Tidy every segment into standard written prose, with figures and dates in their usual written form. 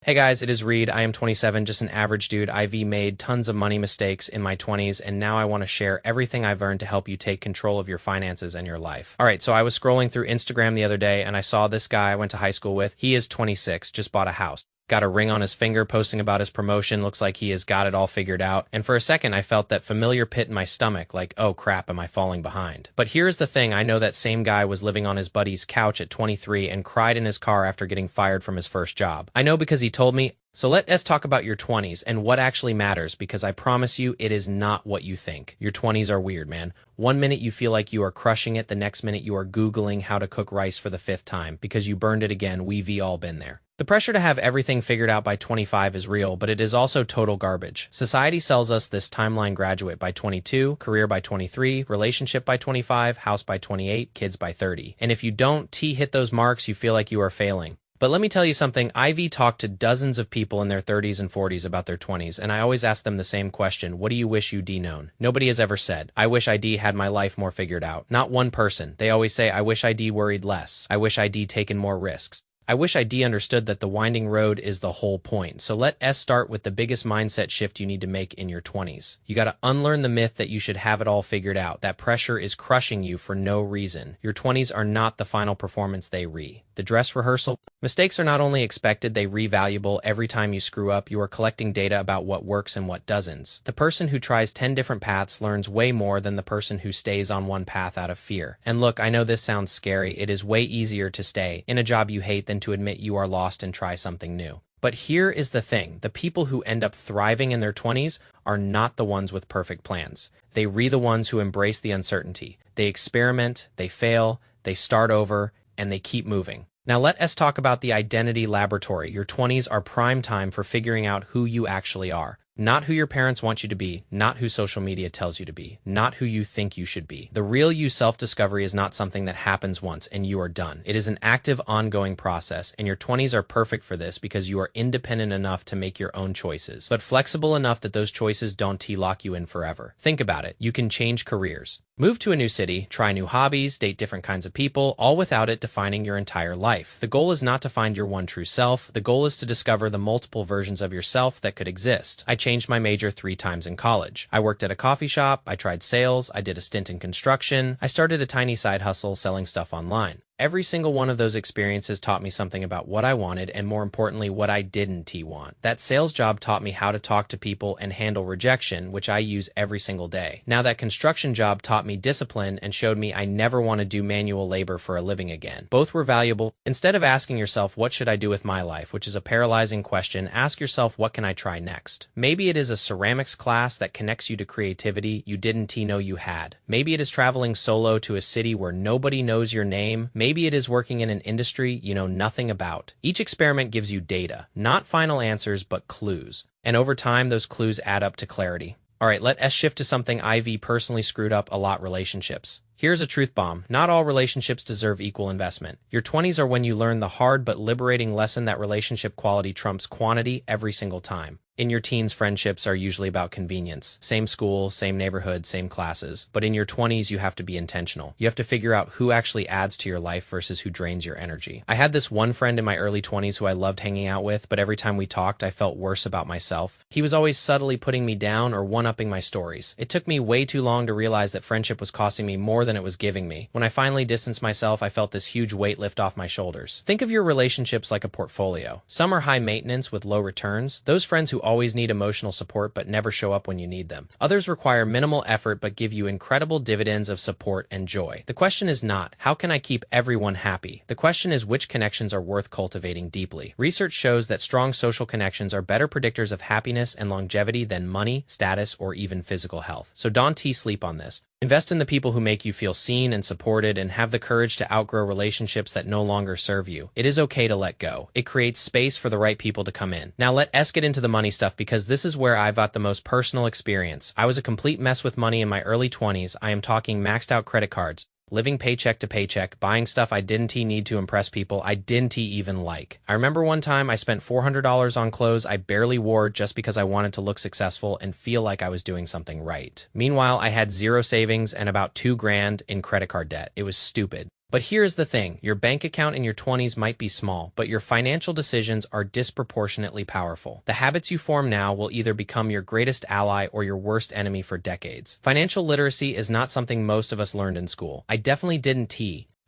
Hey guys, it is Reed. I am 27, just an average dude. I've made tons of money mistakes in my 20s, and now I want to share everything I've learned to help you take control of your finances and your life. All right, so I was scrolling through Instagram the other day, and I saw this guy I went to high school with. He is 26, just bought a house. Got a ring on his finger, posting about his promotion. Looks like he has got it all figured out. And for a second, I felt that familiar pit in my stomach, like, oh crap, am I falling behind? But here's the thing, I know that same guy was living on his buddy's couch at 23 and cried in his car after getting fired from his first job. I know because he told me. So let's talk about your 20s and what actually matters, because I promise you it is not what you think. Your 20s are weird, man. One minute you feel like you are crushing it, the next minute you are Googling how to cook rice for the 5th time because you burned it again. We've all been there. The pressure to have everything figured out by 25 is real, but it is also total garbage. Society sells us this timeline: graduate by 22, career by 23, relationship by 25, house by 28, kids by 30. And if you don't hit those marks, you feel like you are failing. But let me tell you something, I've talked to dozens of people in their 30s and 40s about their 20s, and I always ask them the same question: what do you wish you'd known? Nobody has ever said, I wish I'd had my life more figured out. Not one person. They always say, I wish I'd worried less. I wish I'd taken more risks. I wish I'd understood that the winding road is the whole point. So let's start with the biggest mindset shift you need to make in your 20s. You got to unlearn the myth that you should have it all figured out. That pressure is crushing you for no reason. Your 20s are not the final performance the dress rehearsal. Mistakes are not only expected, they revaluable. Every time you screw up, you are collecting data about what works and what doesn't. The person who tries 10 different paths learns way more than the person who stays on one path out of fear. And look, I know this sounds scary. It is way easier to stay in a job you hate than to admit you are lost and try something new. But here is the thing, the people who end up thriving in their 20s are not the ones with perfect plans. They the ones who embrace the uncertainty. They experiment, they fail, they start over, and they keep moving. Now let us talk about the identity laboratory. Your 20s are prime time for figuring out who you actually are. Not who your parents want you to be, not who social media tells you to be, not who you think you should be. The real you self-discovery is not something that happens once and you are done. It is an active, ongoing process, and your 20s are perfect for this because you are independent enough to make your own choices, but flexible enough that those choices don't lock you in forever. Think about it. You can change careers, move to a new city, try new hobbies, date different kinds of people, all without it defining your entire life. The goal is not to find your one true self. The goal is to discover the multiple versions of yourself that could exist. I changed my major 3 times in college. I worked at a coffee shop, I tried sales, I did a stint in construction, I started a tiny side hustle selling stuff online. Every single one of those experiences taught me something about what I wanted and, more importantly, what I didn't want. That sales job taught me how to talk to people and handle rejection, which I use every single day. Now that construction job taught me discipline and showed me I never want to do manual labor for a living again. Both were valuable. Instead of asking yourself, what should I do with my life, which is a paralyzing question, ask yourself, what can I try next? Maybe it is a ceramics class that connects you to creativity you didn't know you had. Maybe it is traveling solo to a city where nobody knows your name. Maybe it is working in an industry you know nothing about. Each experiment gives you data, not final answers, but clues. And over time, those clues add up to clarity. All right, let us shift to something I've personally screwed up a lot: relationships. Here's a truth bomb. Not all relationships deserve equal investment. Your 20s are when you learn the hard but liberating lesson that relationship quality trumps quantity every single time. In your teens, friendships are usually about convenience. Same school, same neighborhood, same classes. But in your 20s, you have to be intentional. You have to figure out who actually adds to your life versus who drains your energy. I had this one friend in my early 20s who I loved hanging out with, but every time we talked, I felt worse about myself. He was always subtly putting me down or one-upping my stories. It took me way too long to realize that friendship was costing me more than it was giving me. When I finally distanced myself, I felt this huge weight lift off my shoulders. Think of your relationships like a portfolio. Some are high maintenance with low returns. Those friends who always need emotional support but never show up when you need them. Others require minimal effort but give you incredible dividends of support and joy. The question is not, how can I keep everyone happy? The question is, which connections are worth cultivating deeply? Research shows that strong social connections are better predictors of happiness and longevity than money, status, or even physical health. So don't sleep on this. Invest in the people who make you feel seen and supported, and have the courage to outgrow relationships that no longer serve you. It is okay to let go. It creates space for the right people to come in. Now let us get into the money stuff, because this is where I've got the most personal experience. I was a complete mess with money in my early 20s. I am talking maxed out credit cards, living paycheck to paycheck, buying stuff I didn't need to impress people I didn't even like. I remember one time I spent $400 on clothes I barely wore just because I wanted to look successful and feel like I was doing something right. Meanwhile, I had zero savings and about $2,000 in credit card debt. It was stupid. But here's the thing, your bank account in your 20s might be small, but your financial decisions are disproportionately powerful. The habits you form now will either become your greatest ally or your worst enemy for decades. Financial literacy is not something most of us learned in school. I definitely didn't.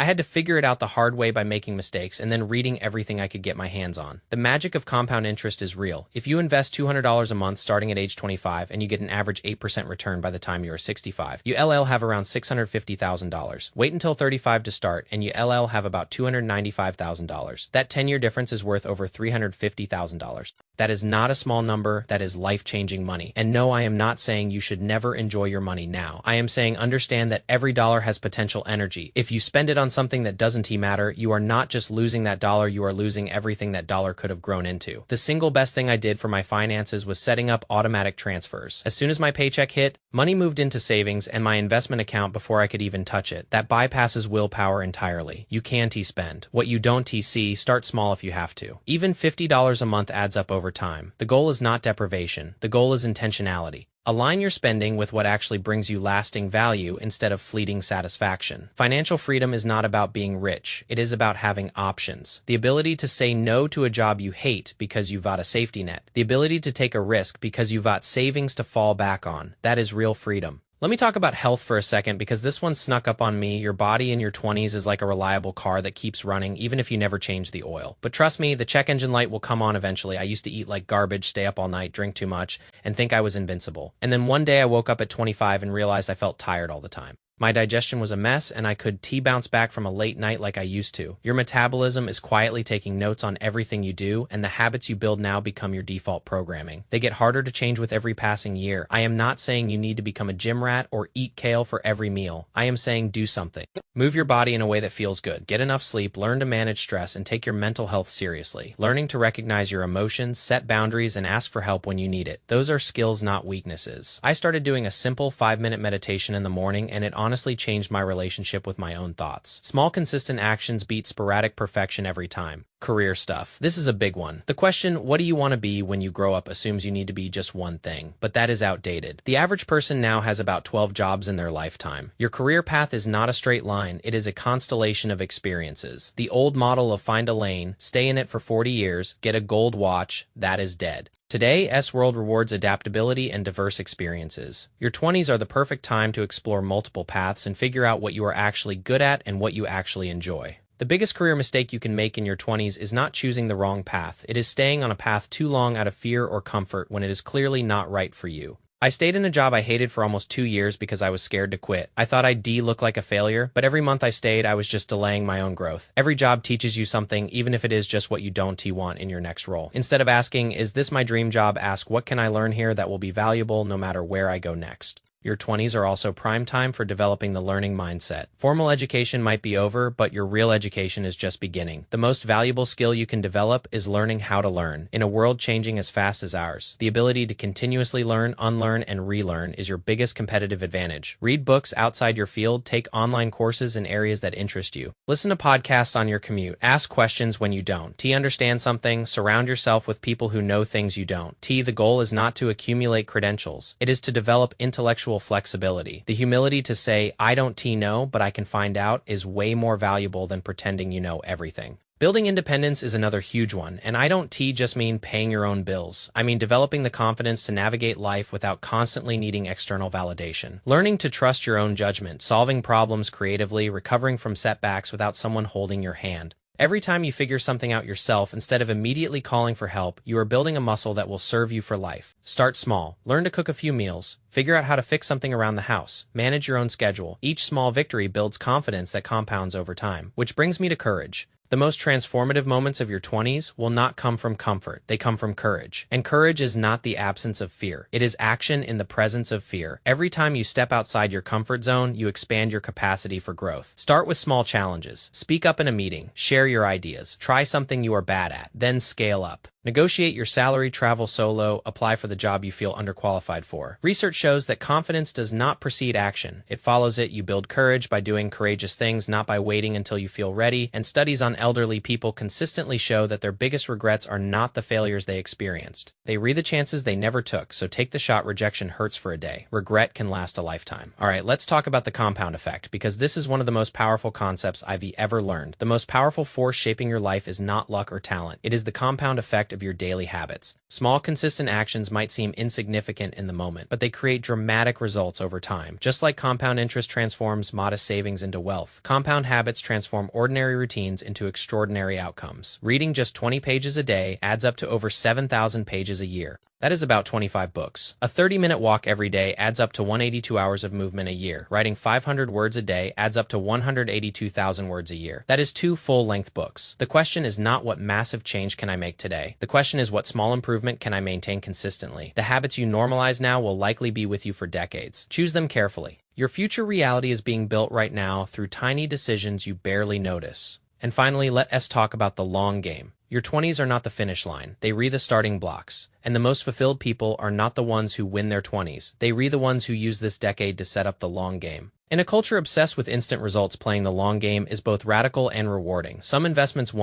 I had to figure it out the hard way by making mistakes and then reading everything I could get my hands on. The magic of compound interest is real. If you invest $200 a month starting at age 25 and you get an average 8% return by the time you are 65, you'll have around $650,000. Wait until 35 to start and you'll have about $295,000. That 10-year difference is worth over $350,000. That is not a small number, that is life-changing money. And no, I am not saying you should never enjoy your money now. I am saying understand that every dollar has potential energy. If you spend it on something that doesn't matter, you are not just losing that dollar, you are losing everything that dollar could have grown into. The single best thing I did for my finances was setting up automatic transfers. As soon as my paycheck hit, money moved into savings and my investment account before I could even touch it. That bypasses willpower entirely. You can't spend. What you don't see, start small if you have to. Even $50 a month adds up over time. The goal is not deprivation. The goal is intentionality. Align your spending with what actually brings you lasting value instead of fleeting satisfaction. Financial freedom is not about being rich. It is about having options. The ability to say no to a job you hate because you've got a safety net. The ability to take a risk because you've got savings to fall back on. That is real freedom. Let me talk about health for a second because this one snuck up on me. Your body in your 20s is like a reliable car that keeps running even if you never change the oil. But trust me, the check engine light will come on eventually. I used to eat like garbage, stay up all night, drink too much, and think I was invincible. And then one day I woke up at 25 and realized I felt tired all the time. My digestion was a mess, and I could bounce back from a late night like I used to. Your metabolism is quietly taking notes on everything you do, and the habits you build now become your default programming. They get harder to change with every passing year. I am not saying you need to become a gym rat or eat kale for every meal. I am saying do something. Move your body in a way that feels good. Get enough sleep, learn to manage stress, and take your mental health seriously. Learning to recognize your emotions, set boundaries, and ask for help when you need it. Those are skills, not weaknesses. I started doing a simple 5-minute meditation in the morning, and it honestly changed my relationship with my own thoughts. Small, consistent actions beat sporadic perfection every time. Career stuff. This is a big one. The question, what do you want to be when you grow up, assumes you need to be just one thing, but that is outdated. The average person now has about 12 jobs in their lifetime. Your career path is not a straight line, it is a constellation of experiences. The old model of find a lane, stay in it for 40 years, get a gold watch, that is dead. Today's world rewards adaptability and diverse experiences. Your 20s are the perfect time to explore multiple paths and figure out what you are actually good at and what you actually enjoy. The biggest career mistake you can make in your 20s is not choosing the wrong path. It is staying on a path too long out of fear or comfort when it is clearly not right for you. I stayed in a job I hated for almost 2 years because I was scared to quit. I thought I'd look like a failure, but every month I stayed, I was just delaying my own growth. Every job teaches you something, even if it is just what you don't want in your next role. Instead of asking, is this my dream job, ask, what can I learn here that will be valuable no matter where I go next? Your 20s are also prime time for developing the learning mindset. Formal education might be over, but your real education is just beginning. The most valuable skill you can develop is learning how to learn. In a world changing as fast as ours, the ability to continuously learn, unlearn, and relearn is your biggest competitive advantage. Read books outside your field, take online courses in areas that interest you. Listen to podcasts on your commute. Ask questions when you don't. Understand something, surround yourself with people who know things you don't. The goal is not to accumulate credentials. It is to develop intellectual flexibility. The humility to say, I don't know, but I can find out, is way more valuable than pretending you know everything. Building independence is another huge one, and I don't just mean paying your own bills. I mean developing the confidence to navigate life without constantly needing external validation. Learning to trust your own judgment, solving problems creatively, recovering from setbacks without someone holding your hand. Every time you figure something out yourself, instead of immediately calling for help, you are building a muscle that will serve you for life. Start small. Learn to cook a few meals. Figure out how to fix something around the house. Manage your own schedule. Each small victory builds confidence that compounds over time. Which brings me to courage. The most transformative moments of your 20s will not come from comfort, they come from courage. And courage is not the absence of fear. It is action in the presence of fear. Every time you step outside your comfort zone, you expand your capacity for growth. Start with small challenges. Speak up in a meeting. Share your ideas. Try something you are bad at. Then scale up. Negotiate your salary, travel solo, apply for the job you feel underqualified for. Research shows that confidence does not precede action. It follows it. You build courage by doing courageous things, not by waiting until you feel ready. And studies on elderly people consistently show that their biggest regrets are not the failures they experienced. They re the chances they never took, so take the shot. Rejection hurts for a day. Regret can last a lifetime. All right, let's talk about the compound effect, because this is one of the most powerful concepts I've ever learned. The most powerful force shaping your life is not luck or talent. It is the compound effect of your daily habits. Small, consistent actions might seem insignificant in the moment, but they create dramatic results over time. Just like compound interest transforms modest savings into wealth, compound habits transform ordinary routines into extraordinary outcomes. Reading just 20 pages a day adds up to over 7,000 pages a year. That is about 25 books. A 30-minute walk every day adds up to 182 hours of movement a year. Writing 500 words a day adds up to 182,000 words a year. That is 2 full-length books. The question is not what massive change can I make today. The question is what small improvement can I maintain consistently. The habits you normalize now will likely be with you for decades. Choose them carefully. Your future reality is being built right now through tiny decisions you barely notice. And finally, let us talk about the long game. Your 20s are not the finish line. They re the starting blocks. And the most fulfilled people are not the ones who win their 20s. They re the ones who use this decade to set up the long game. In a culture obsessed with instant results, playing the long game is both radical and rewarding. Some investments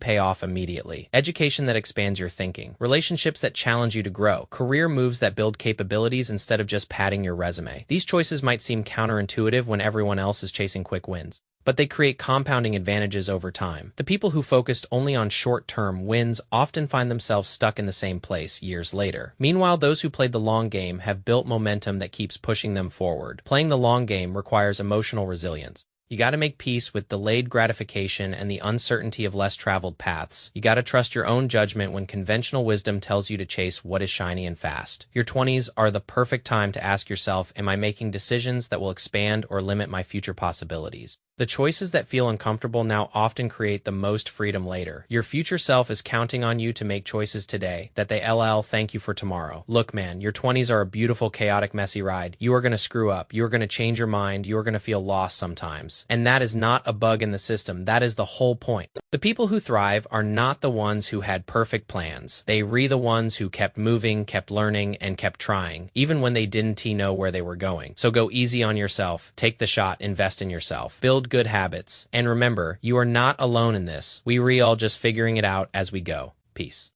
pay off immediately. Education that expands your thinking. Relationships that challenge you to grow. Career moves that build capabilities instead of just padding your resume. These choices might seem counterintuitive when everyone else is chasing quick wins, but they create compounding advantages over time. The people who focused only on short-term wins often find themselves stuck in the same place years later. Meanwhile, those who played the long game have built momentum that keeps pushing them forward. Playing the long game requires emotional resilience. You got to make peace with delayed gratification and the uncertainty of less traveled paths. You got to trust your own judgment when conventional wisdom tells you to chase what is shiny and fast. Your 20s are the perfect time to ask yourself, am I making decisions that will expand or limit my future possibilities? The choices that feel uncomfortable now often create the most freedom later. Your future self is counting on you to make choices today that they thank you for tomorrow. Look, man, your 20s are a beautiful, chaotic, messy ride. You are going to screw up. You are going to change your mind. You are going to feel lost sometimes. And that is not a bug in the system. That is the whole point. The people who thrive are not the ones who had perfect plans. They re the ones who kept moving, kept learning, and kept trying, even when they didn't know where they were going. So go easy on yourself. Take the shot. Invest in yourself. Build good habits. And remember, you are not alone in this. We all just figuring it out as we go. Peace.